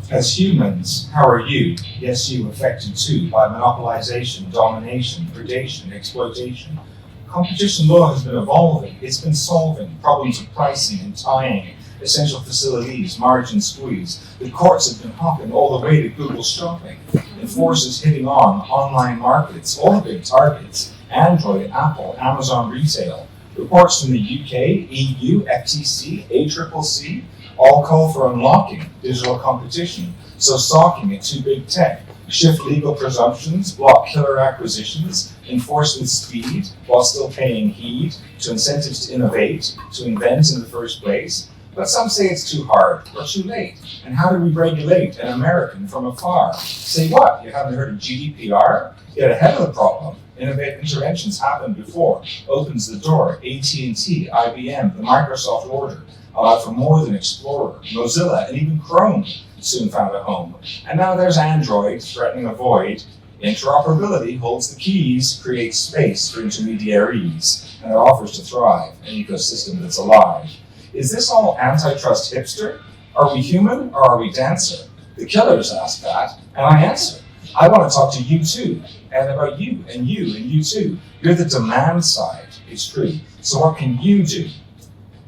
As humans, how are you? Yes, you affected too by monopolization, domination, predation, exploitation. Competition law has been evolving. It's been solving problems of pricing and tying, essential facilities, margin squeeze. The courts have been hopping all the way to Google shopping. Enforcers hitting on online markets, all the big targets, Android, Apple, Amazon retail. Reports from the UK, EU, FTC, ACCC, all call for unlocking digital competition, so stalking at too big tech, shift legal presumptions, block killer acquisitions, enforce with speed while still paying heed to incentives to innovate, to invent in the first place. But some say it's too hard or too late. And how do we regulate an American from afar? Say what? You haven't heard of GDPR? Get ahead of the problem. Interventions happened before. Opens the door. AT&T, IBM, the Microsoft order. Allowed for more than Explorer, Mozilla, and even Chrome soon found a home. And now there's Android threatening a void. Interoperability holds the keys, creates space for intermediaries, and it offers to thrive, an ecosystem that's alive. Is this all antitrust hipster? Are we human or are we dancer? The killers ask that, and I answer. I want to talk to you too, and about you, and you too. You're the demand side, it's true. So what can you do?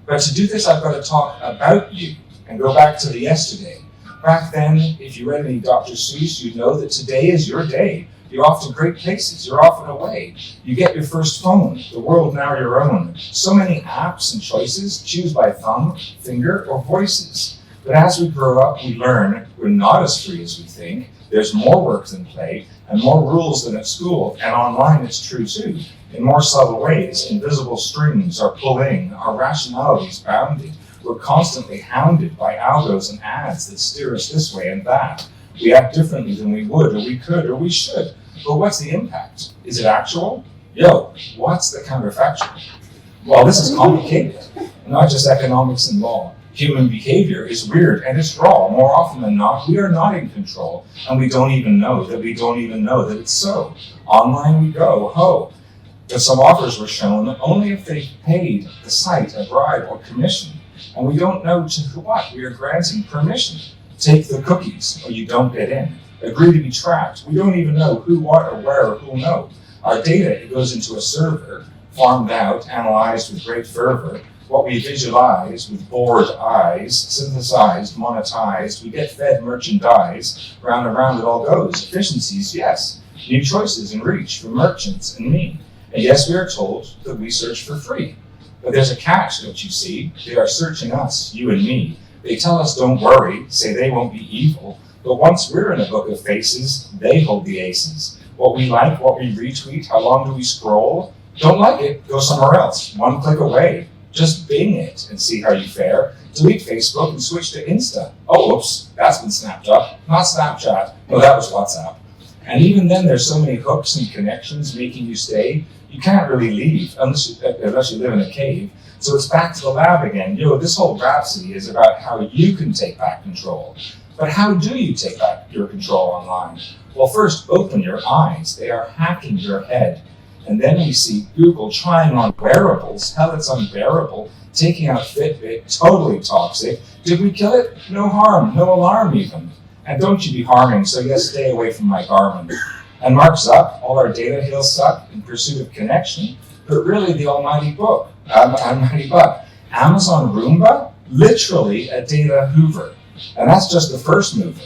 But to do this, I've got to talk about you and go back to the yesterday. Back then, if you read any Dr. Seuss, you'd know that today is your day. You're off to great places. You're off and away. You get your first phone. The world now your own. So many apps and choices. Choose by thumb, finger, or voices. But as we grow up, we learn we're not as free as we think. There's more work than play, and more rules than at school. And online, it's true too. In more subtle ways, invisible strings are pulling, our rationalities bounded. We're constantly hounded by algos and ads that steer us this way and that. We act differently than we would, or we could, or we should. But what's the impact? Is it actual? Yo, what's the counterfactual? Well, this is complicated, not just economics and law. Human behavior is weird and it's raw. More often than not, we are not in control, and we don't even know that it's so. Online we go, ho. But some offers were shown only if they paid the site a bribe or commission, and we don't know to what we are granting permission. Take the cookies, or you don't get in. Agree to be tracked. We don't even know who, what, or where, or who'll know. Our data, it goes into a server, farmed out, analyzed with great fervor. What we visualize with bored eyes, synthesized, monetized, we get fed merchandise. Round and round it all goes. Efficiencies, yes. New choices in reach for merchants and me. And yes, we are told that we search for free. But there's a catch, don't you see? They are searching us, you and me. They tell us don't worry, say they won't be evil. But once we're in a book of faces, they hold the aces. What we like, what we retweet, how long do we scroll? Don't like it, go somewhere else. One click away. Just Bing it and see how you fare. Delete Facebook and switch to Insta. Oh, whoops, that's been snapped up. Not Snapchat. No, that was WhatsApp. And even then, there's so many hooks and connections making you stay. You can't really leave unless you live in a cave. So it's back to the lab again. This whole rhapsody is about how you can take back control. But how do you take back your control online? Well, first, open your eyes. They are hacking your head. And then we see Google trying on wearables. Hell, it's unbearable. Taking out Fitbit, totally toxic. Did we kill it? No harm, no alarm even. And don't you be harming, so yes, stay away from my Garmin. And Mark's up, all our data he'll suck in pursuit of connection, but really the almighty buck. Amazon Roomba, literally a data hoover. And that's just the first mover.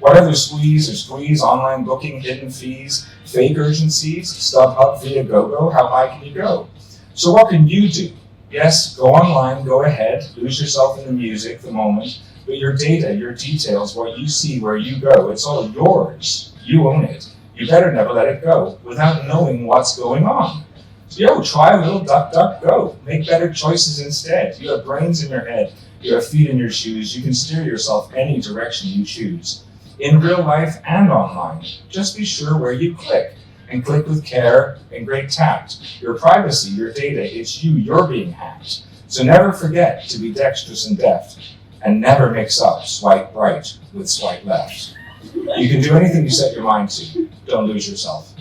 What other squeeze, online booking, hidden fees, fake urgencies, StubHub via GoGo, how high can you go? So what can you do? Yes, go online, go ahead, lose yourself in the music, the moment, but your data, your details, what you see, where you go, it's all yours. You own it. You better never let it go without knowing what's going on. Try a little duck, duck, go. Make better choices instead. You have brains in your head. You have feet in your shoes. You can steer yourself any direction you choose. In real life and online, just be sure where you click. And click with care and great tact. Your privacy, your data, it's you. You're being hacked. So never forget to be dexterous and deft. And never mix up swipe right with swipe left. You can do anything you set your mind to. Don't lose yourself.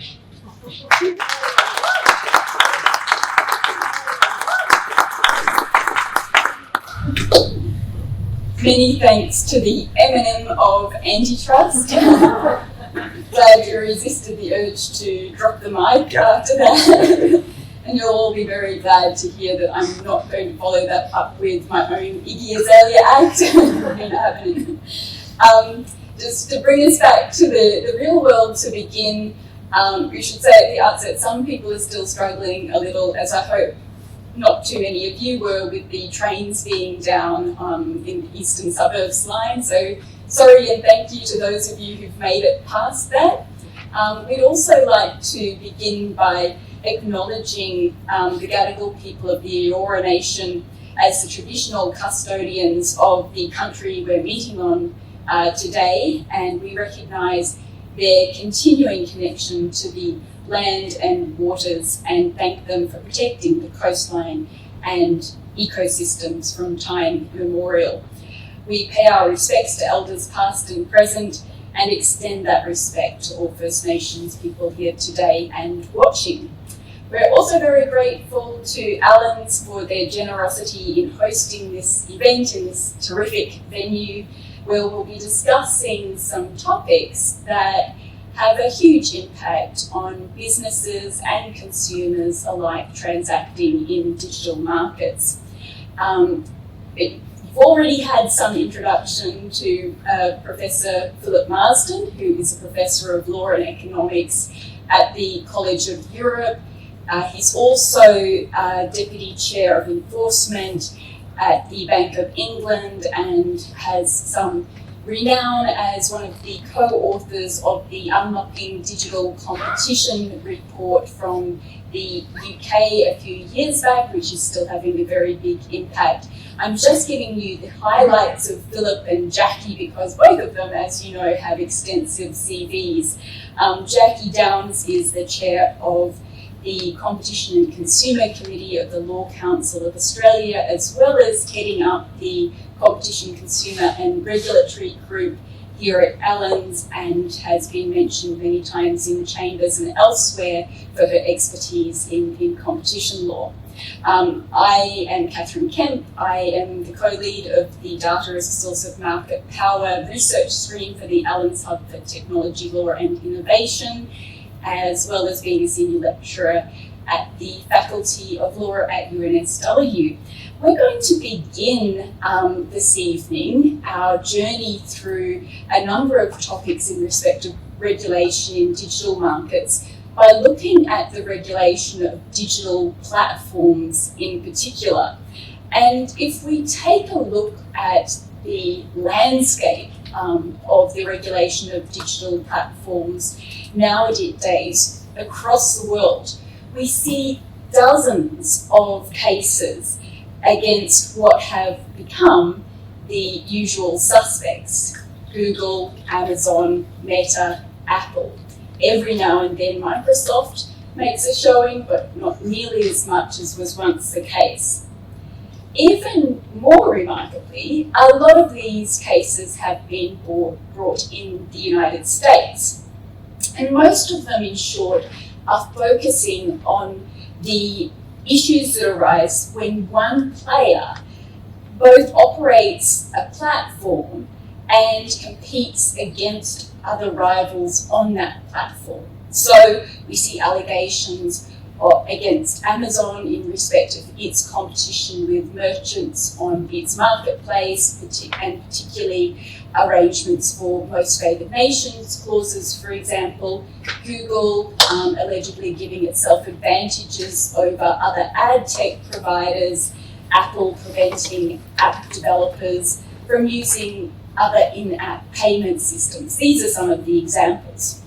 Many thanks to the Eminem of antitrust. Glad you resisted the urge to drop the mic after that. And you'll all be very glad to hear that I'm not going to follow that up with my own Iggy Azalea act. Just to bring us back to the real world to begin, we should say at the outset, some people are still struggling a little, as I hope not too many of you were, with the trains being down in the eastern suburbs line. So sorry and thank you to those of you who've made it past that. We'd also like to begin by acknowledging the Gadigal people of the Eora Nation as the traditional custodians of the country we're meeting on today, and we recognise their continuing connection to the land and waters and thank them for protecting the coastline and ecosystems from time immemorial. We pay our respects to elders past and present and extend that respect to all First Nations people here today and watching. We're also very grateful to Allens for their generosity in hosting this event in this terrific venue, where we'll be discussing some topics that have a huge impact on businesses and consumers alike transacting in digital markets. You've already had some introduction to Professor Philip Marsden, who is a Professor of Law and Economics at the College of Europe. He's also Deputy Chair of Enforcement at the Bank of England and has some renown as one of the co-authors of the Unlocking Digital Competition report from the UK a few years back, which is still having a very big impact. I'm just giving you the highlights of Philip and Jackie because both of them, as you know, have extensive CVs. Jackie Downes is the chair of the Competition and Consumer Committee of the Law Council of Australia, as well as heading up the Competition, Consumer and Regulatory Group here at Allens, and has been mentioned many times in the chambers and elsewhere for her expertise in competition law. I am Katharine Kemp. I am the co-lead of the Data as a Source of Market Power research stream for the Allens Hub for Technology, Law and Innovation, as well as being a senior lecturer at the Faculty of Law at UNSW. We're going to begin this evening our journey through a number of topics in respect of regulation in digital markets by looking at the regulation of digital platforms in particular. And if we take a look at the landscape of the regulation of digital platforms nowadays across the world, we see dozens of cases against what have become the usual suspects: Google, Amazon, Meta, Apple. Every now and then Microsoft makes a showing, but not nearly as much as was once the case. Even more remarkably, a lot of these cases have been brought in the United States. And most of them, in short, are focusing on the issues that arise when one player both operates a platform and competes against other rivals on that platform. So we see allegations against Amazon in respect of its competition with merchants on its marketplace, and particularly arrangements for most favoured nations clauses, for example. Google allegedly giving itself advantages over other ad tech providers, Apple preventing app developers from using other in-app payment systems. These are some of the examples.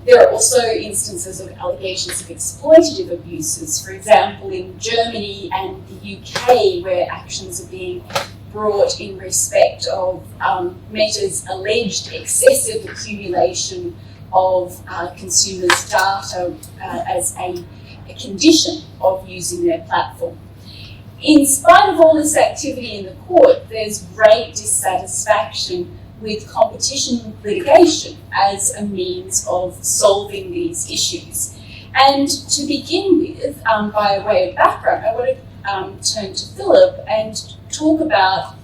There are also instances of allegations of exploitative abuses, for example, in Germany and the UK, where actions are being brought in respect of Meta's alleged excessive accumulation of consumers' data as a condition of using their platform. In spite of all this activity in the court, there's great dissatisfaction with competition litigation as a means of solving these issues. And to begin with, by way of background, I want to turn to Philip and talk about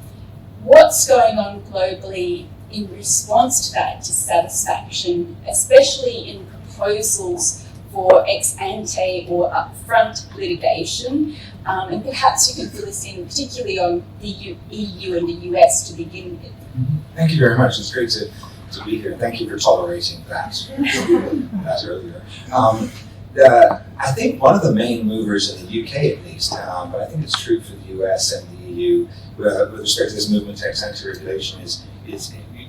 what's going on globally in response to that dissatisfaction, especially in proposals for ex ante or upfront litigation, and perhaps you can fill us in particularly on the EU and the US to begin with. Thank you very much. It's great to be here. Thank you for tolerating that earlier. I think one of the main movers in the UK at least, but I think it's true for the US and the EU with respect to this movement to ex ante regulation is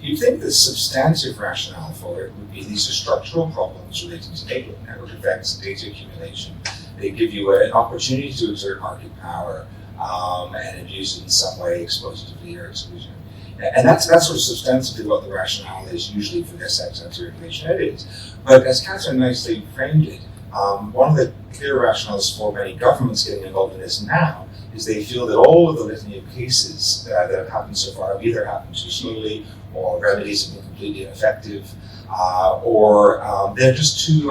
you think the substantive rationale for it would be these are structural problems relating to network effects, data accumulation. They give you an opportunity to exert market power and abuse it in some way, exploitatively or exclusionary. And that's sort of substantively what the rationale is usually for this ex ante regulation. It is. But as Katharine nicely framed it, one of the clear rationales for many governments getting involved in this now is they feel that all of the litany of cases that have happened so far have either happened too slowly, or remedies have been completely ineffective, or they're just too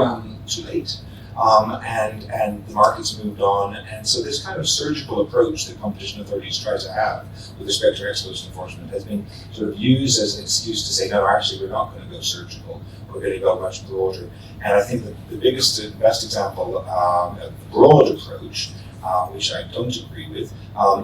late. And the market's moved on, and so this kind of surgical approach that competition authorities try to have with respect to ex-post enforcement has been sort of used as an excuse to say, no, actually, we're not going to go surgical. We're going to go much broader. And I think that the biggest and best example of the broad approach, which I don't agree with,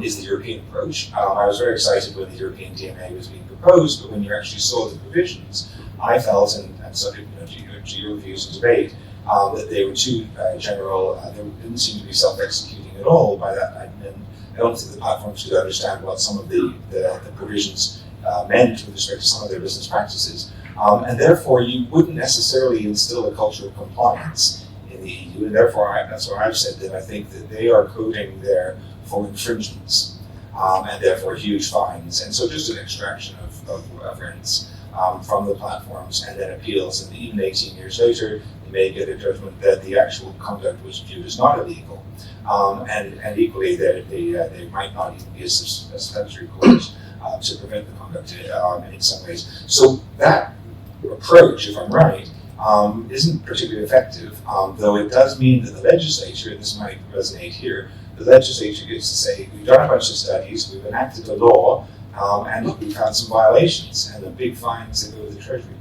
is the European approach. I was very excited when the European DMA was being proposed, but when you actually saw the provisions, I felt, and subject to your views and debate, that they were too general. They didn't seem to be self-executing at all. By that, I don't think the platforms could understand what some of the provisions meant with respect to some of their business practices. And therefore, you wouldn't necessarily instill a culture of compliance in the EU. And therefore, that's why I've said that I think that they are coding there for infringements and therefore huge fines. And so just an extraction of rents from the platforms and then appeals. And even 18 years later, you may get a judgment that the actual conduct was viewed as not illegal. And equally, they might not even be a statutory cause to prevent the conduct in some ways. So that approach, if I'm right, isn't particularly effective, though it does mean that the legislature, and this might resonate here, the legislature gets to say, we've done a bunch of studies, we've enacted a law, and look, we've had some violations, and the big fines that go to the Treasury.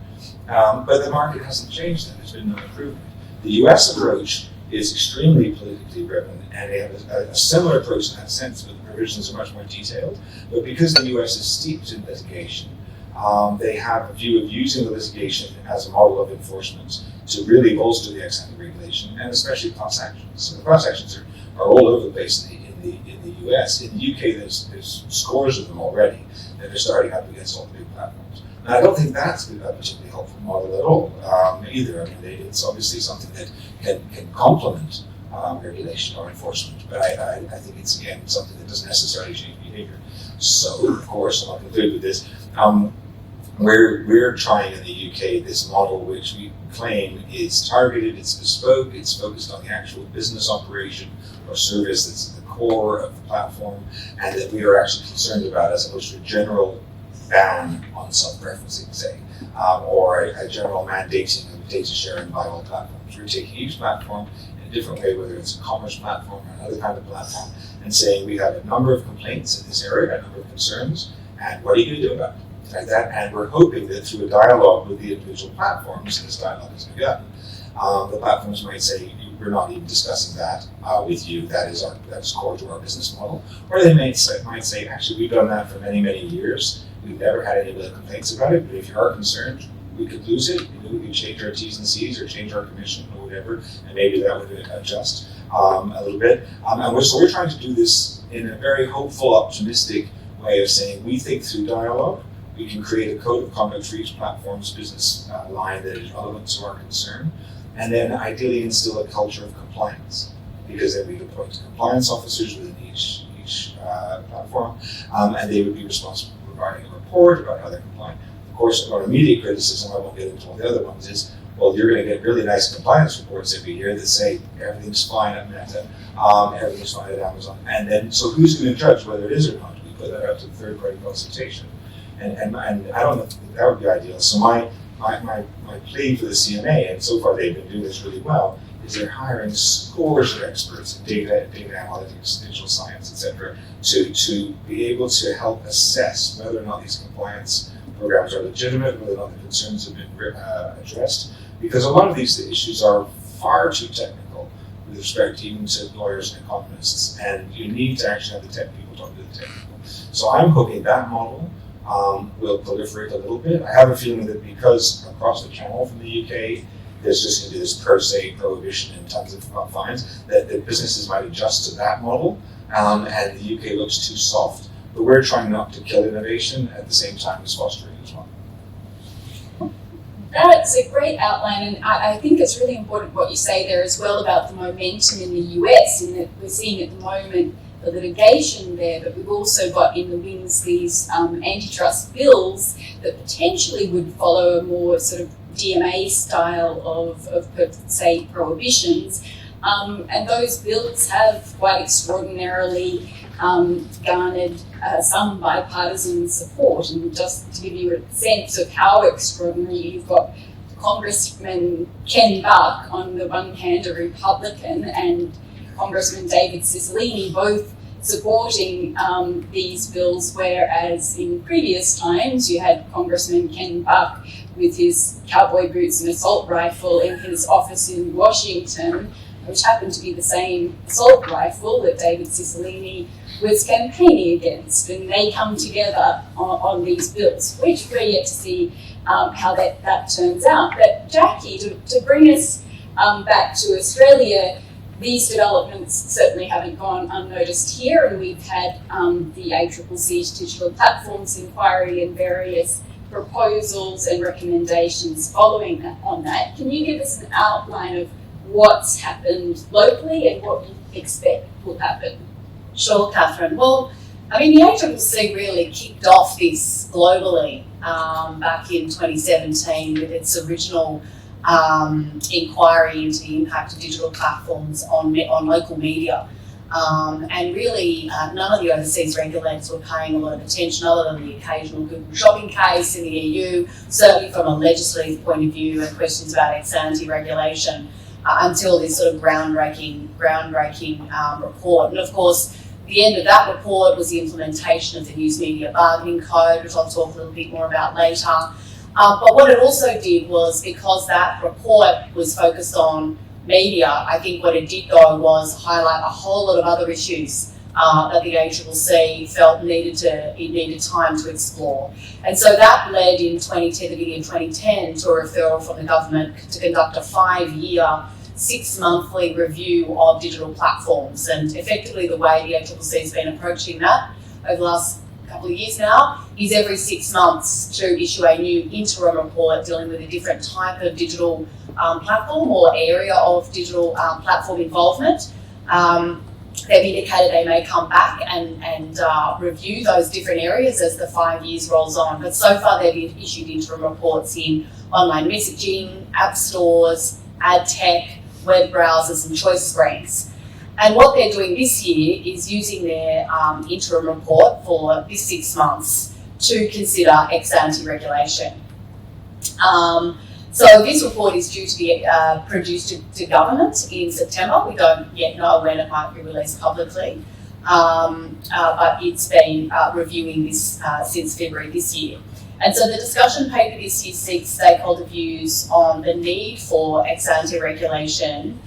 But the market hasn't changed that. There's been no improvement. The US approach is extremely politically driven, and they have a similar approach in that sense, but the provisions are much more detailed. But because the US is steeped in litigation, they have a view of using the litigation as a model of enforcement to really bolster the ex ante regulation, and especially class actions. So the class actions are all over the place in the US. In the UK, there's scores of them already that are starting up against all the big platforms. And I don't think that's a particularly helpful model at all either. I mean, it's obviously something that can complement regulation or enforcement, but I think it's, again, something that doesn't necessarily change behavior. So, of course, and I'll conclude with this, we're trying in the UK this model which we claim is targeted, it's bespoke, it's focused on the actual business operation or service that's at the core of the platform, and that we are actually concerned about as opposed to a general ban on self-preferencing, say, or a general mandating of data sharing by all platforms. We're taking each platform in a different way, whether it's a commerce platform or another kind of platform, and saying we have a number of complaints in this area, a number of concerns, and what are you going to do about it? Like that, and we're hoping that through a dialogue with the individual platforms, and this dialogue has begun, the platforms might say, we're not even discussing that with you, that is core to our business model. Or they might say, actually, we've done that for many, many years. We've never had any real complaints about it, but if you are concerned, we could lose it. We could change our T's and C's or change our commission or whatever, and maybe that would adjust a little bit. So we're trying to do this in a very hopeful, optimistic way of saying, we think through dialogue, we can create a code of conduct for each platform's business line that is relevant to our concern, and then ideally instill a culture of compliance, because then we could appoint compliance officers within each platform, and they would be responsible for providing a report about how they're complying. Of course, our immediate criticism, I won't get into all the other ones, is, well, you're going to get really nice compliance reports every year that say everything's fine at Meta, everything's fine at Amazon, and then so who's going to judge whether it is or not? We put that out to third-party consultation. And I don't think that would be ideal. So my plea for the CMA, and so far they've been doing this really well, is they're hiring scores of experts in data analytics, digital science, etc., to be able to help assess whether or not these compliance programs are legitimate, whether or not the concerns have been addressed, because a lot of these issues are far too technical with respect even to lawyers and economists, and you need to actually have the tech people talk to the technical. So I'm hoping that model will proliferate a little bit. I have a feeling that because across the channel from the UK, there's just going to be this per se prohibition and tons of fines, that businesses might adjust to that model, and the UK looks too soft. But we're trying not to kill innovation at the same time as fostering it as well. That's a great outline, and I think it's really important what you say there as well about the momentum in the US, in that we're seeing at the moment the litigation there, but we've also got in the wings these antitrust bills that potentially would follow a more sort of DMA style of say, prohibitions. And those bills have quite extraordinarily garnered some bipartisan support. And just to give you a sense of how extraordinary, you've got Congressman Ken Buck on the one hand, a Republican, and Congressman David Cicilline, both supporting these bills, whereas in previous times you had Congressman Ken Buck with his cowboy boots and assault rifle in his office in Washington, which happened to be the same assault rifle that David Cicilline was campaigning against, and they come together on these bills, which we're yet to see how that turns out. But Jackie, to bring us back to Australia, these developments certainly haven't gone unnoticed here, and we've had the ACCC's Digital Platforms Inquiry and various proposals and recommendations following on that. Can you give us an outline of what's happened locally and what you expect will happen? Sure, Catherine. Well, I mean, the ACCC really kicked off this globally back in 2017 with its original inquiry into the impact of digital platforms on local media. And really, none of the overseas regulators were paying a lot of attention other than the occasional Google shopping case in the EU, certainly from a legislative point of view and questions about ex-ante regulation, until this sort of groundbreaking report. And of course, the end of that report was the implementation of the News Media Bargaining Code, which I'll talk a little bit more about later. But what it also did was, because that report was focused on media, I think what it did though was highlight a whole lot of other issues that the ACCC felt it needed time to explore. And so that led in 2010 to a referral from the government to conduct a 5-year, 6-monthly review of digital platforms. And effectively the way the ACCC has been approaching that over the last couple of years now is every 6 months to issue a new interim report dealing with a different type of digital platform or area of digital platform involvement. They've indicated they may come back and review those different areas as the 5 years rolls on. But so far they've issued interim reports in online messaging, app stores, ad tech, web browsers and choice screens. And what they're doing this year is using their interim report for this 6 months to consider ex-ante regulation. So this report is due to be produced to government in September. We don't yet know when it might be released publicly, but it's been reviewing this since February this year. And so the discussion paper this year seeks stakeholder views on the need for ex-ante regulation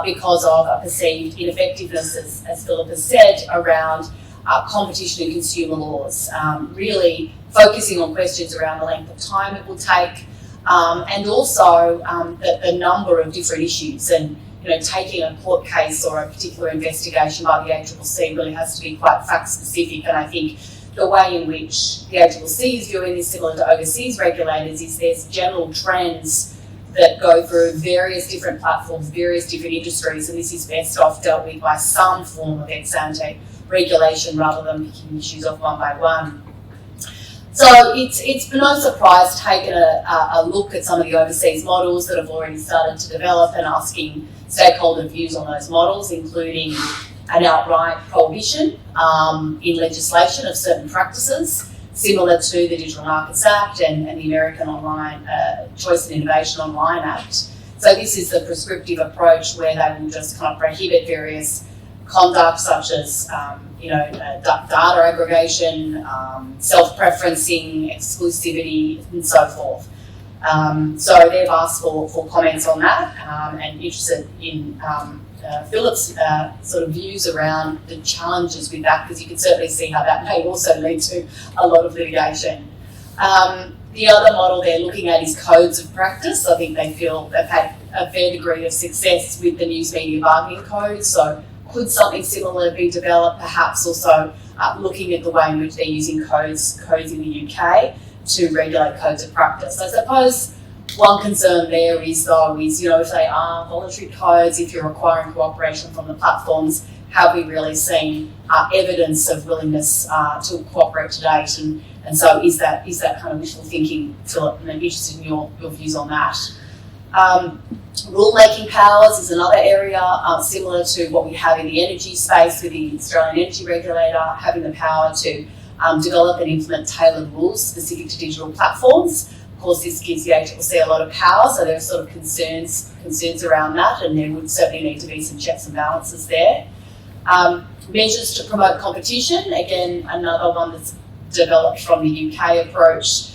because of a perceived ineffectiveness, as Philip has said, around competition and consumer laws, really focusing on questions around the length of time it will take, and also the number of different issues. And taking a court case or a particular investigation by the ACCC really has to be quite fact specific. And I think the way in which the ACCC is viewing this, similar to overseas regulators, is there's general trends that go through various different platforms, various different industries, and this is best off dealt with by some form of ex-ante regulation rather than picking issues off one by one. So it's no surprise taking a look at some of the overseas models that have already started to develop and asking stakeholder views on those models, including an outright prohibition in legislation of certain practices, similar to the Digital Markets Act and the American Online Choice and Innovation Online Act. So this is the prescriptive approach where they will just kind of prohibit various conduct such as data aggregation, self-preferencing, exclusivity, and so forth. So they've asked for comments on that and interested in Philip's sort of views around the challenges with that, because you can certainly see how that may also lead to a lot of litigation. The other model they're looking at is codes of practice. I think they feel they've had a fair degree of success with the news media bargaining code, so could something similar be developed, perhaps also looking at the way in which they're using codes in the UK to regulate codes of practice. I suppose one concern there is if they are voluntary codes, if you're requiring cooperation from the platforms, have we really seen evidence of willingness to cooperate to date? And so is that kind of wishful thinking, Philip? And I'm interested in your views on that. Rule-making powers is another area similar to what we have in the energy space with the Australian Energy Regulator, having the power to develop and implement tailored rules specific to digital platforms. Of course, this gives the ACCC a lot of power, so there are sort of concerns around that, and there would certainly need to be some checks and balances there. Measures to promote competition, again, another one that's developed from the UK approach,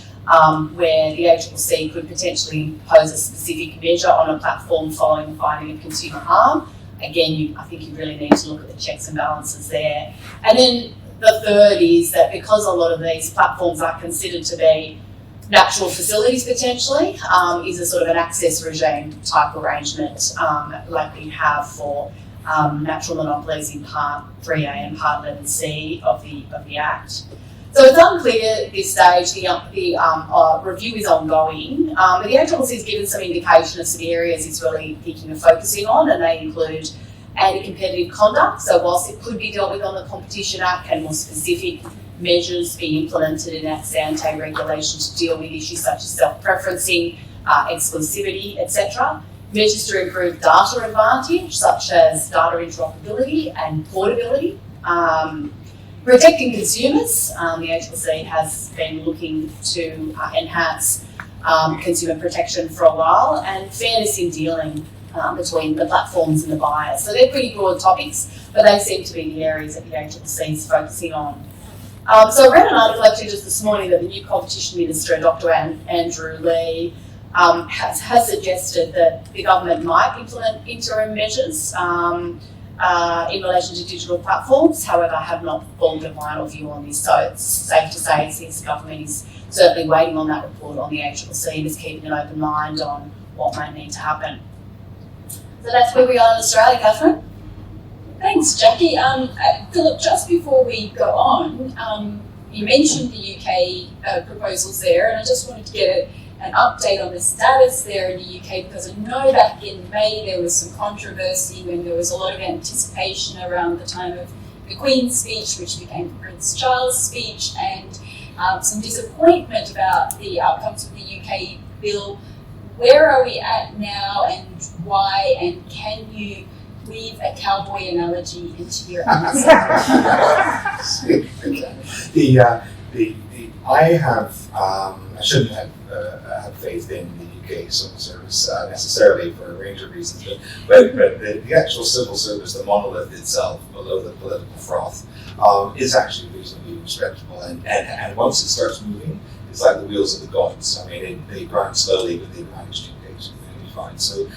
where the ACCC could potentially impose a specific measure on a platform following finding of consumer harm. Again, I think you really need to look at the checks and balances there. And then the third is that because a lot of these platforms are considered to be natural facilities potentially, is a sort of an access regime type arrangement like we have for natural monopolies in Part 3A and Part 11C of the Act. So it's unclear at this stage. The review is ongoing, but the ACCC has given some indication of some areas it's really thinking of focusing on, and they include anti-competitive conduct. So whilst it could be dealt with on the Competition Act, can more specific measures be implemented in ex ante regulation to deal with issues such as self-preferencing, exclusivity, etc. Measures to improve data advantage, such as data interoperability and portability. Protecting consumers, the ACCC has been looking to enhance consumer protection for a while, and fairness in dealing between the platforms and the buyers. So they're pretty broad topics, but they seem to be the areas that the ACCC is focusing on. So I read an article actually just this morning that the new Competition Minister, Dr Andrew Lee, has suggested that the government might implement interim measures in relation to digital platforms. However, I have not formed a final view on this, so it's safe to say since the government is certainly waiting on that report on the ACCC and is keeping an open mind on what might need to happen. So that's where we are in Australia, Catherine. Thanks, Jackie. Philip, just before we go on, you mentioned the UK proposals there, and I just wanted to get an update on the status there in the UK, because I know back in May there was some controversy when there was a lot of anticipation around the time of the Queen's speech, which became Prince Charles' speech, and some disappointment about the outcomes of the UK bill. Where are we at now, and why, and can you weave a cowboy analogy into your answer? I shouldn't have faith in the UK civil service necessarily for a range of reasons, but the actual civil service, the monolith itself, below the political froth, is actually reasonably respectable, and once it starts moving, it's like the wheels of the gods. I mean, they grind slowly, but they manage to pace really fine. So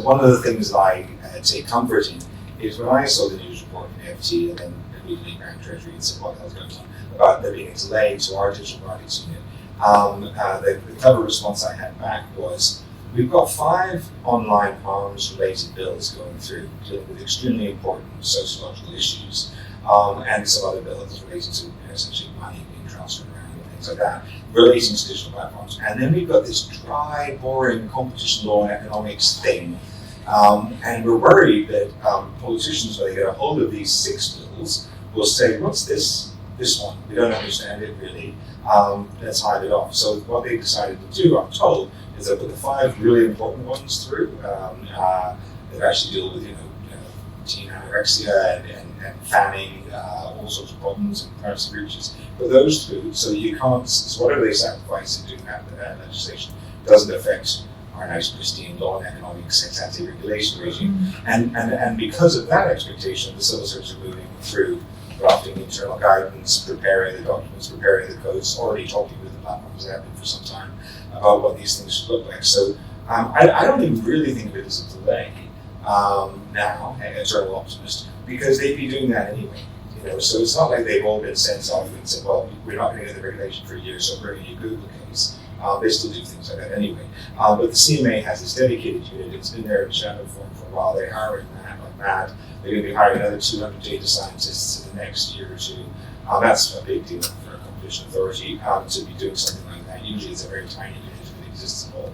one of the things that I take comfort in is when I saw the news report from the FT and then immediately Grand Treasury and said what the hell's going on about there being a delay to our digital markets unit. The clever response I had back was, we've got 5 online harms-related bills going through, dealing with extremely important sociological issues, and some other bills relating to essentially money being transferred around and things like that, relating to digital platforms. And then we've got this dry, boring competition law and economics thing, and we're worried that politicians, when they get a hold of these 6 bills, will say, what's this one? We don't understand it really. Let's hide it off. So what they decided to do, I'm told, is they put the 5 really important ones through that actually deal with, teen anorexia and fanning, all sorts of problems and privacy breaches. Put those through, so you can't. So whatever they sacrifice in doing that legislation doesn't affect our nice pristine law and economics ex ante regulation regime. And because of that expectation, the civil service are moving through drafting internal guidance, preparing the documents, preparing the codes, already talking with the platforms that have been for some time about what these things should look like. So I don't even really think of it as a delay now, an eternal optimist, because they'd be doing that anyway. So it's not like they've all been sent off and said, well, we're not going to get the regulation for a year, so bring a Google case. They still do things like that anyway. But the CMA has this dedicated unit. It's been there in shadow form for a while. They're hiring like mad. They're going to be hiring another 200 data scientists in the next year or two. That's a big deal for a competition authority to be doing something like that. Usually it's a very tiny unit if it exists at all.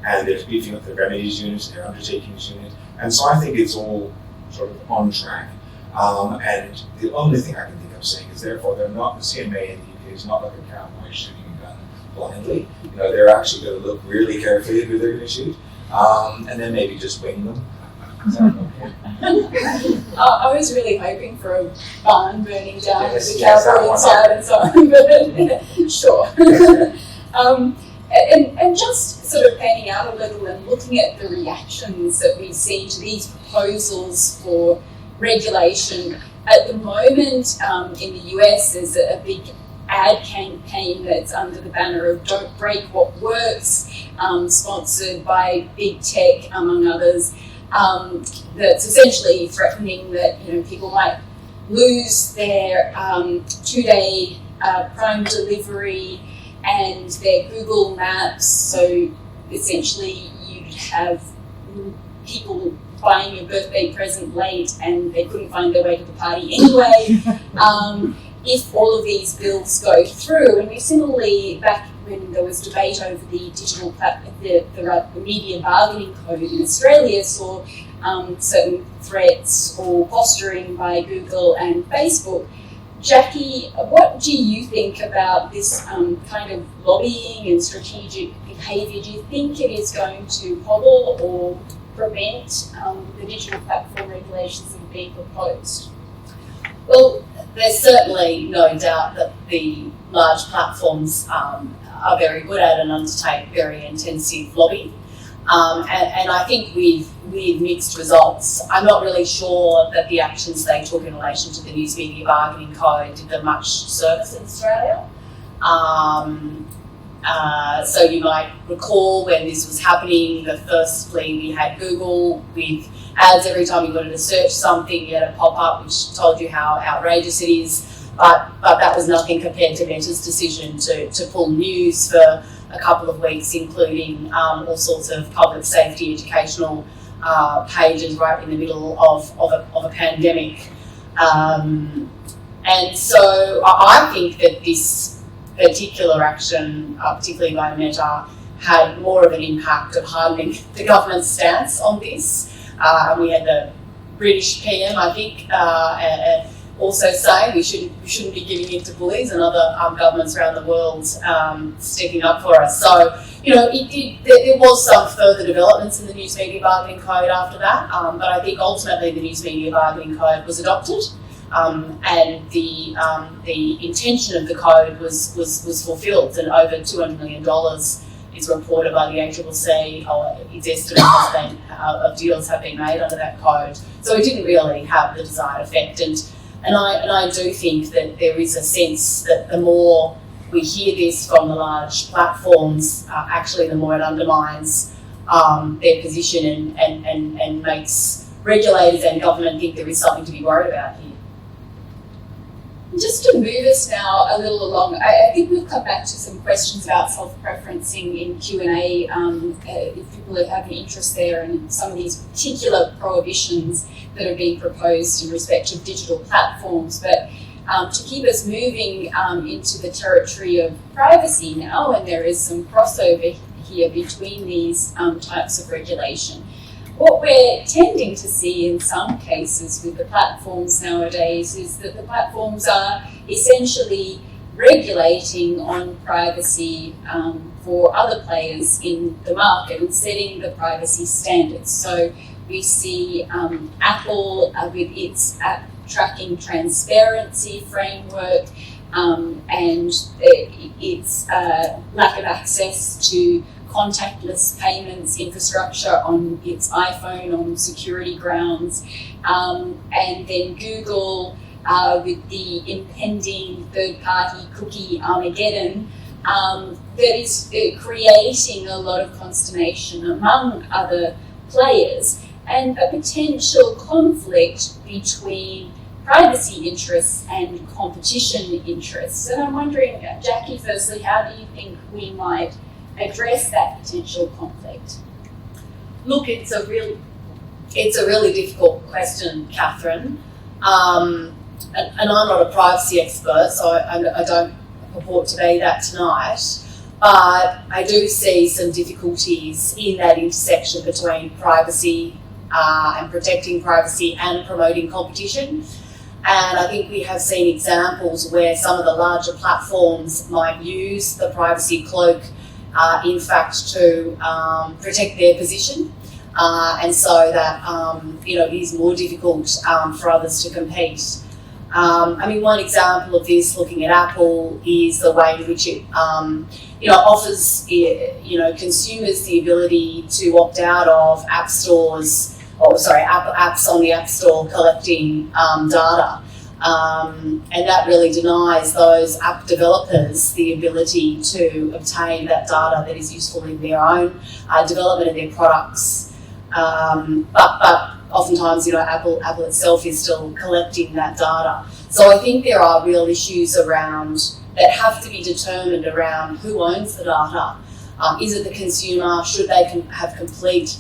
And they're beefing up their remedies unit, their undertakings unit. And so I think it's all sort of on track. And the only thing I can think of saying is therefore they're not, the CMA in the UK is not like a cowboy shooting a gun blindly. They're actually going to look really carefully at who they're going to shoot, and then maybe just wing them. I was really hoping for a barn burning down with the yes, cowboy inside and so on, but sure. And just sort of panning out a little and looking at the reactions that we see to these proposals for regulation. At the moment, in the US, there's a big ad campaign that's under the banner of "Don't Break What Works," sponsored by big tech, among others. That's essentially threatening that people might lose their 2-day Prime delivery and their Google Maps. So essentially, you'd have people buying your birthday present late and they couldn't find their way to the party anyway. If all of these bills go through, and we similarly, back when there was debate over the digital the media bargaining code in Australia, saw certain threats or posturing by Google and Facebook. Jackie, what do you think about this kind of lobbying and strategic behaviour? Do you think it is going to hobble or prevent the digital platform regulations that are being proposed? Well, there's certainly no doubt that the large platforms are very good at and undertake very intensive lobbying. And I think with mixed results. I'm not really sure that the actions they took in relation to the News Media Bargaining Code did them much service in Australia. So you might recall when this was happening, firstly we had Google with ads every time you wanted to search something, you had a pop-up which told you how outrageous it is, but that was nothing compared to Meta's decision to pull news for a couple of weeks, including all sorts of public safety educational pages right in the middle of a pandemic. And so I think that this particular action, particularly by Meta, had more of an impact of hardening the government's stance on this. And we had the British PM, I think, also saying we shouldn't be giving in to bullies, and other governments around the world stepping up for us. So, there was some further developments in the News Media Bargaining Code after that, but I think ultimately the News Media Bargaining Code was adopted, and the intention of the code was fulfilled, and over $200 million is reported by the ACCC, or its estimate of deals have been made under that code. So it didn't really have the desired effect, and I do think that there is a sense that the more we hear this from the large platforms, actually the more it undermines their position and makes regulators and government think there is something to be worried about here. Just to move us now a little along, I think we'll come back to some questions about self-preferencing in Q&A if people have an interest there in some of these particular prohibitions that are being proposed in respect of digital platforms. But to keep us moving into the territory of privacy now, and there is some crossover here between these types of regulation. What we're tending to see in some cases with the platforms nowadays is that the platforms are essentially regulating on privacy for other players in the market and setting the privacy standards. So we see Apple with its app tracking transparency framework and its lack of access to contactless payments infrastructure on its iPhone on security grounds, and then Google with the impending third-party cookie Armageddon, that is creating a lot of consternation among other players and a potential conflict between privacy interests and competition interests. And I'm wondering, Jackie, firstly, how do you think we might address that potential conflict? Look, it's a really difficult question, Catherine. And I'm not a privacy expert, so I don't purport to be that tonight. But I do see some difficulties in that intersection between privacy and protecting privacy and promoting competition. And I think we have seen examples where some of the larger platforms might use the privacy cloak, in fact, to protect their position. And so that, it is more difficult for others to compete. One example of this, looking at Apple, is the way in which it, offers, consumers the ability to opt out of apps on the App Store collecting data. And that really denies those app developers the ability to obtain that data that is useful in their own development of their products. But oftentimes, Apple itself is still collecting that data. So I think there are real issues that have to be determined around who owns the data. Is it the consumer? Should they have complete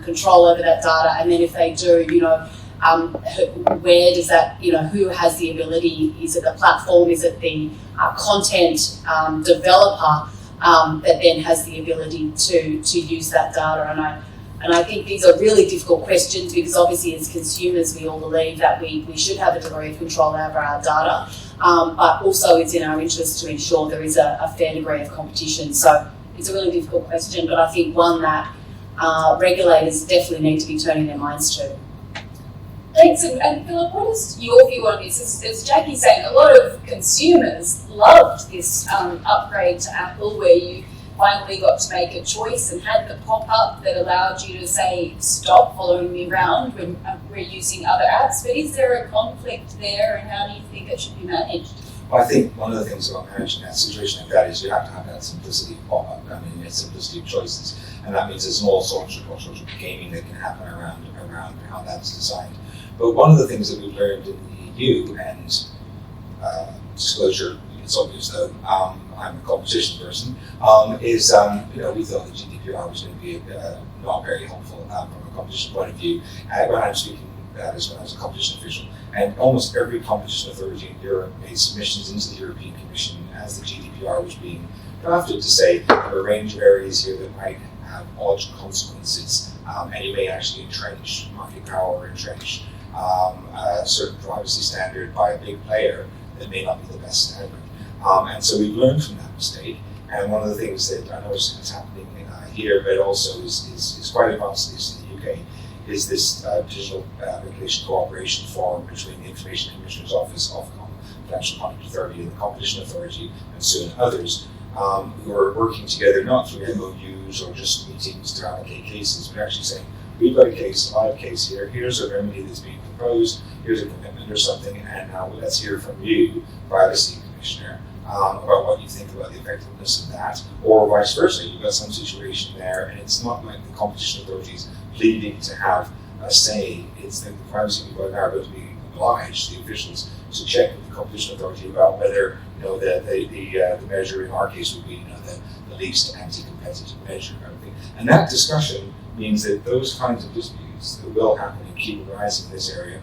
control over that data? And then if they do, where does that, who has the ability? Is it the platform? Is it the content developer that then has the ability to use that data? And I think these are really difficult questions because obviously as consumers we all believe that we should have a degree of control over our data, but also it's in our interest to ensure there is a fair degree of competition. So it's a really difficult question, but I think one that regulators definitely need to be turning their minds to. Thanks. And Philip, what is your view on this? As Jackie's saying, a lot of consumers loved this upgrade to Apple where you finally got to make a choice and had the pop-up that allowed you to say, stop following me around when we're using other apps. But is there a conflict there, and how do you think it should be managed? Well, I think one of the things about managing that situation like that is you have to have that simplicity of pop-up. It's simplicity of choices. And that means there's all sorts of gaming that can happen around how that's designed. But one of the things that we've learned in the EU, and disclosure, it's obvious though, I'm a competition person, is we thought the GDPR was going to be not very helpful from a competition point of view. When I'm speaking, that is when I was a competition official, and almost every competition authority in Europe made submissions into the European Commission as the GDPR was being drafted to say there are a range of areas here that might have odd consequences, and you may actually entrench market power or entrench a certain privacy standard by a big player that may not be the best standard. And so we've learned from that mistake. And one of the things that I know is happening here, but also is quite advanced in the UK, is this digital regulation cooperation forum between the Information Commissioner's Office, Ofcom, Financial Conduct Authority, and the Competition Authority, and soon others, who are working together not through MOUs or just meetings to allocate cases, but actually saying, we've got a case, I have a case here, here's a remedy that's being proposed, here's a commitment or something, and now let's hear from you, Privacy Commissioner, about what you think about the effectiveness of that, or vice versa. You've got some situation there, and it's not like the competition authorities pleading to have a say. It's that the privacy people are now going to be obliged, the officials, to check with the competition authority about whether the measure in our case would be the least anti-competitive measure. And that discussion means that those kinds of disputes that will happen and keep arising in this area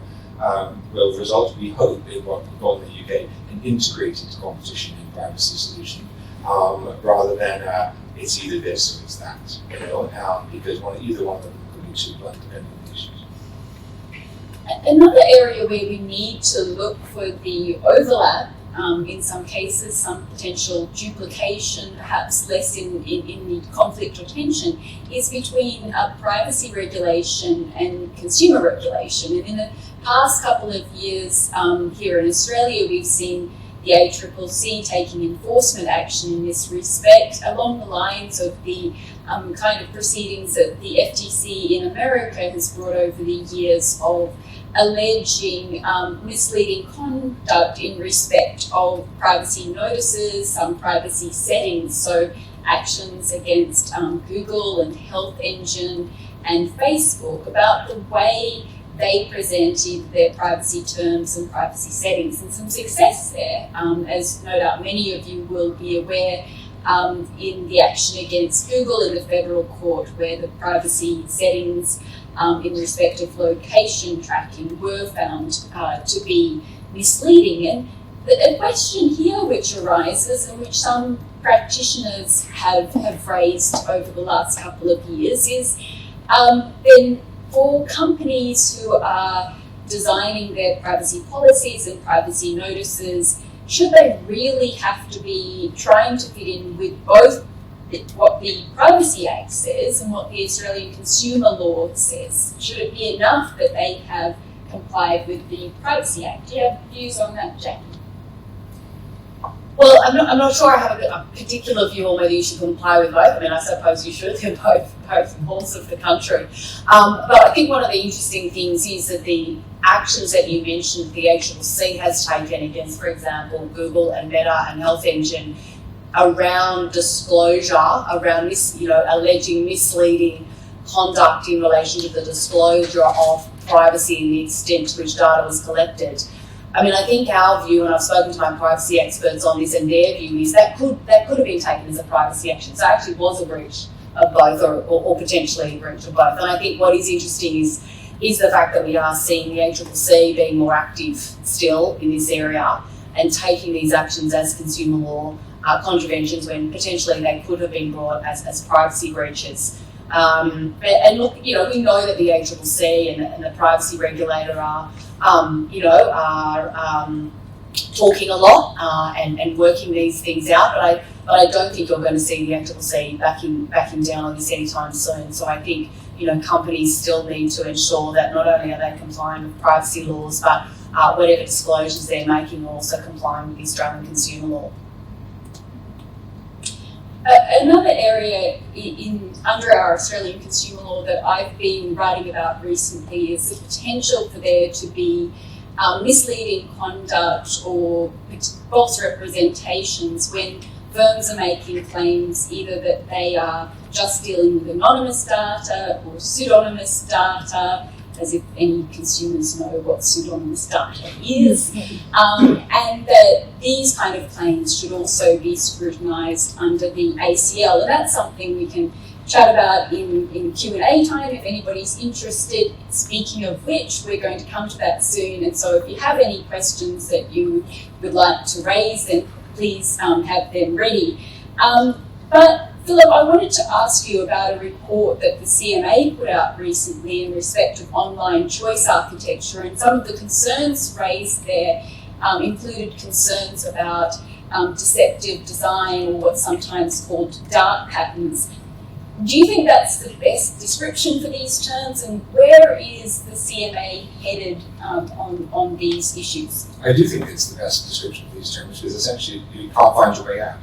will result, we hope, in what we call in the UK an integrated competition and privacy solution, rather than it's either this or it's that, because either one of them could be too blunt depending on the issues. Another area where we need to look for the overlap, in some cases, some potential duplication, perhaps less in the conflict or tension, is between privacy regulation and consumer regulation. And in the past couple of years here in Australia, we've seen the ACCC taking enforcement action in this respect, along the lines of the kind of proceedings that the FTC in America has brought over the years of alleging misleading conduct in respect of privacy notices, privacy settings, so actions against Google and Health Engine and Facebook about the way they presented their privacy terms and privacy settings, and some success there, as no doubt many of you will be aware, in the action against Google in the federal court, where the privacy settings in respect of location tracking were found to be misleading. And a question here which arises, and which some practitioners have raised over the last couple of years, is then for companies who are designing their privacy policies and privacy notices, should they really have to be trying to fit in with both what the Privacy Act says and what the Australian Consumer Law says? Should it be enough that they have complied with the Privacy Act? Do you have views on that, Jackie? Well, I'm not sure I have a particular view on whether you should comply with both. I mean, I suppose you should in both laws of the country. But I think one of the interesting things is that the actions that you mentioned the ACCC has taken against, for example, Google and Meta and Health Engine around disclosure, around alleging misleading conduct in relation to the disclosure of privacy and the extent to which data was collected. I mean, I think our view, and I've spoken to my privacy experts on this, and their view is that could have been taken as a privacy action. So it actually was a breach of both, or potentially a breach of both. And I think what is interesting is the fact that we are seeing the ACCC being more active still in this area and taking these actions as consumer law contraventions when potentially they could have been brought as privacy breaches. And look, we know that the ACCC and the privacy regulator are talking a lot and working these things out, but I don't think you're going to see the ACCC backing down on this anytime soon. So I think companies still need to ensure that not only are they complying with privacy laws, but whatever disclosures they're making are also complying with the Australian consumer law. Another area under our Australian consumer law that I've been writing about recently is the potential for there to be misleading conduct or false representations when firms are making claims either that they are just dealing with anonymous data or pseudonymous data, as if any consumers know what pseudonymous data is, and that these kind of claims should also be scrutinised under the ACL. And that's something we can chat about in Q&A time if anybody's interested. Speaking of which, we're going to come to that soon, and so if you have any questions that you would like to raise, then please have them ready. But Philip, I wanted to ask you about a report that the CMA put out recently in respect of online choice architecture, and some of the concerns raised there included concerns about deceptive design, or what's sometimes called dark patterns. Do you think that's the best description for these terms, and where is the CMA headed on these issues? I do think it's the best description of these terms, because essentially you can't find your way out.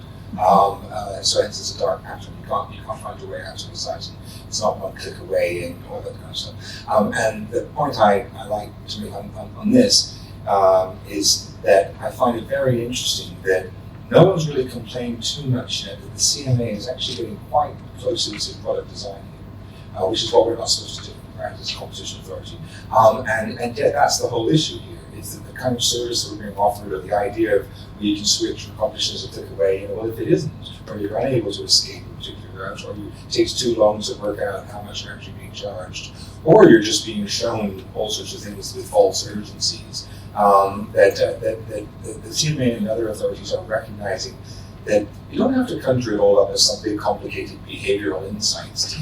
So hence it's a dark pattern. You can't find your way out of the site. It's not one click away and all that kind of stuff. And the point I like to make on this is that I find it very interesting that no one's really complained too much yet that the CMA is actually getting quite close to product design here, which is what we're not supposed to do, right, as a competition authority. And yet that's the whole issue here, is that the kind of service that we're being offered, or the idea of where you can switch from competition as a click away, well, if it isn't, or you're unable to escape a particular route, or it takes too long to work out how much you're actually being charged, or you're just being shown all sorts of things with false urgencies, that the CMA and other authorities are recognizing that you don't have to conjure it all up as some big complicated behavioral insights.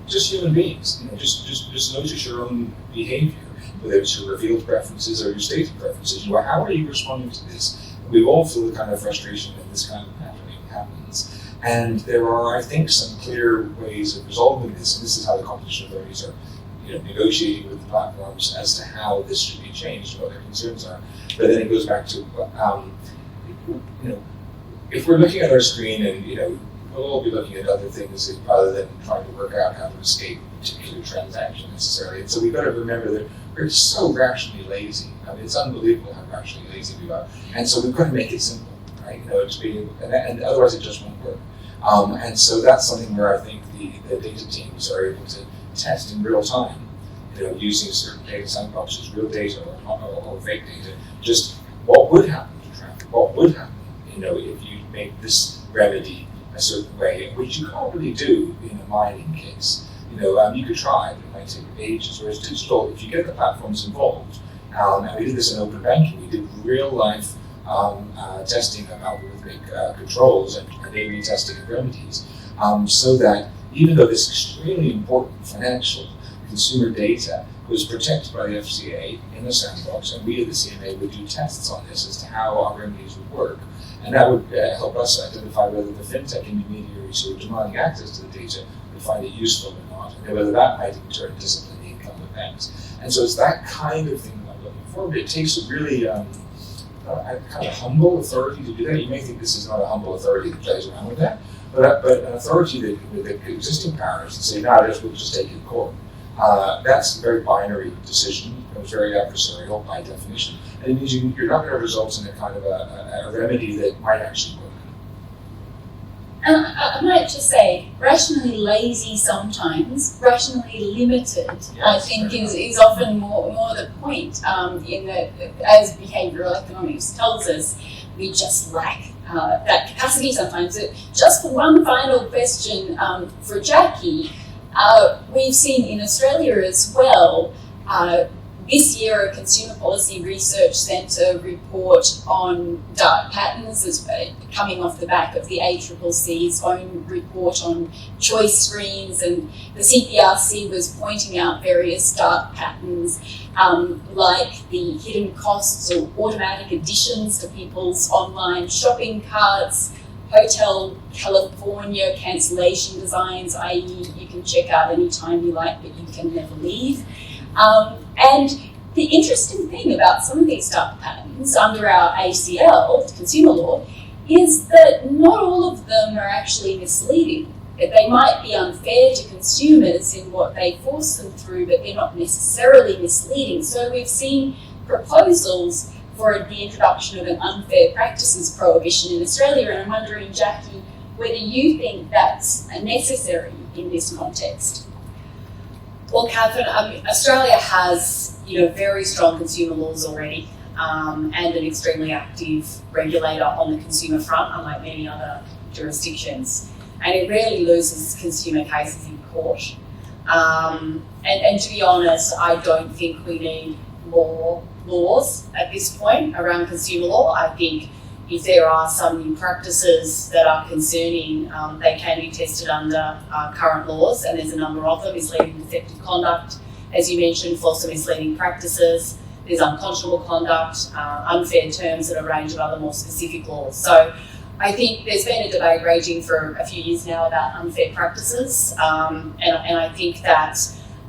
Just human beings, just notice your own behavior, whether it's your revealed preferences or your stated preferences. How are you responding to this? We all feel the kind of frustration that this kind of happening happens. And there are, I think, some clear ways of resolving this, and this is how the competition authorities are negotiating with the platforms as to how this should be changed, what their concerns are. But then it goes back to if we're looking at our screen and, we'll all be looking at other things rather than trying to work out how to escape a particular transaction necessarily. And so we've got to remember that we're so rationally lazy. I mean, it's unbelievable how rationally lazy we are. And so we've got to make it simple, right? And otherwise it just won't work. And so that's something where I think the data teams are able to test in real time, using certain data sandboxes, real data or fake data, just what would happen to traffic, what would happen, if you make this remedy a certain way, which you can't really do in a mining case. You could try, but it might take ages. Whereas digital, if you get the platforms involved, and we did this in open banking, we did real life testing of algorithmic controls and A/B testing of remedies, so that even though this extremely important financial consumer data was protected by the FCA in the sandbox, and we at the CMA would do tests on this as to how our remedies would work. And that would help us identify whether the fintech intermediaries who are demanding access to the data would find it useful or not, and whether that might in turn discipline the incumbent banks. And so it's that kind of thing that I'm looking for, but it takes a really kind of humble authority to do that. You may think this is not a humble authority that plays around with that, but an authority that with existing powers and say, no, we'll just take it to court. That's a very binary decision. It's very adversarial by definition. And it means you're not going to result in a kind of a remedy that might actually work. And I might just say, rationally lazy sometimes, rationally limited, Yes, I think is often more the point, in that, as behavioural economics tells us, we just lack that capacity sometimes. Just one final question for Jackie. We've seen in Australia as well, this year a Consumer Policy Research Centre report on dark patterns is coming off the back of the ACCC's own report on choice screens, and the CPRC was pointing out various dark patterns like the hidden costs or automatic additions to people's online shopping carts, Hotel California cancellation designs, i.e. you can check out anytime you like but you can never leave. And the interesting thing about some of these dark patterns under our ACL, consumer law, is that not all of them are actually misleading. They might be unfair to consumers in what they force them through, but they're not necessarily misleading. So we've seen proposals for the introduction of an unfair practices prohibition in Australia, and I'm wondering, Jackie, whether you think that's necessary in this context. Well, Catherine, Australia has very strong consumer laws already, and an extremely active regulator on the consumer front, unlike many other jurisdictions. And it rarely loses consumer cases in court. And to be honest, I don't think we need more laws at this point around consumer law. I think if there are some new practices that are concerning, they can be tested under current laws, and there's a number of them. Misleading deceptive conduct, as you mentioned, false or misleading practices. There's unconscionable conduct, unfair terms, and a range of other more specific laws. So I think there's been a debate raging for a few years now about unfair practices, and I think that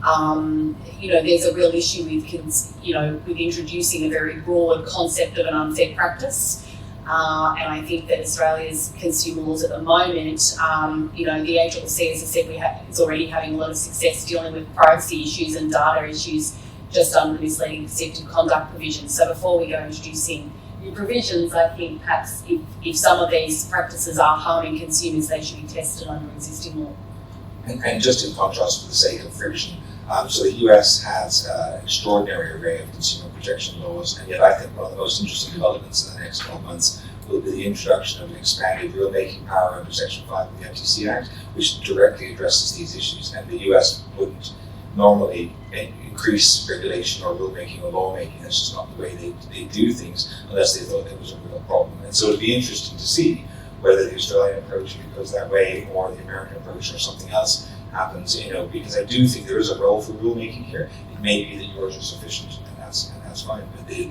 there's a real issue with introducing a very broad concept of an unfair practice. And I think that Australia's consumer laws at the moment, the ACCC, as I said, is already having a lot of success dealing with privacy issues and data issues just under the misleading deceptive conduct provisions. So before we go introducing new provisions, I think perhaps if some of these practices are harming consumers, they should be tested under existing law. And just in contrast, for the sake of friction, so the US has an extraordinary array of consumer protection laws, and yet I think one of the most interesting developments in the next 12 months will be the introduction of an expanded rule-making power under Section 5 of the FTC Act, which directly addresses these issues. And the US wouldn't normally increase regulation or rulemaking or lawmaking. That's just not the way they do things unless they thought there was a real problem. And so it'd be interesting to see whether the Australian approach goes that way or the American approach or something else happens, because I do think there is a role for rulemaking here. It may be that yours are sufficient, and that's fine. But the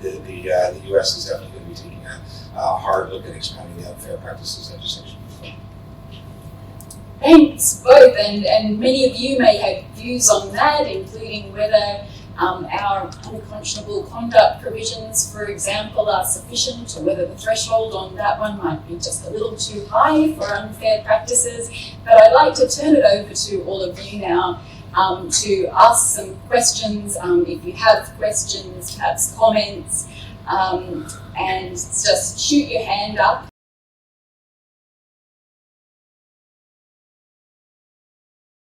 US is definitely going to be taking a hard look at expanding the unfair practices legislation. Thanks both, and many of you may have views on that, including whether our unconscionable conduct provisions, for example, are sufficient, or whether the threshold on that one might be just a little too high for unfair practices. But I'd like to turn it over to all of you now to ask some questions, if you have questions, perhaps comments, and just shoot your hand up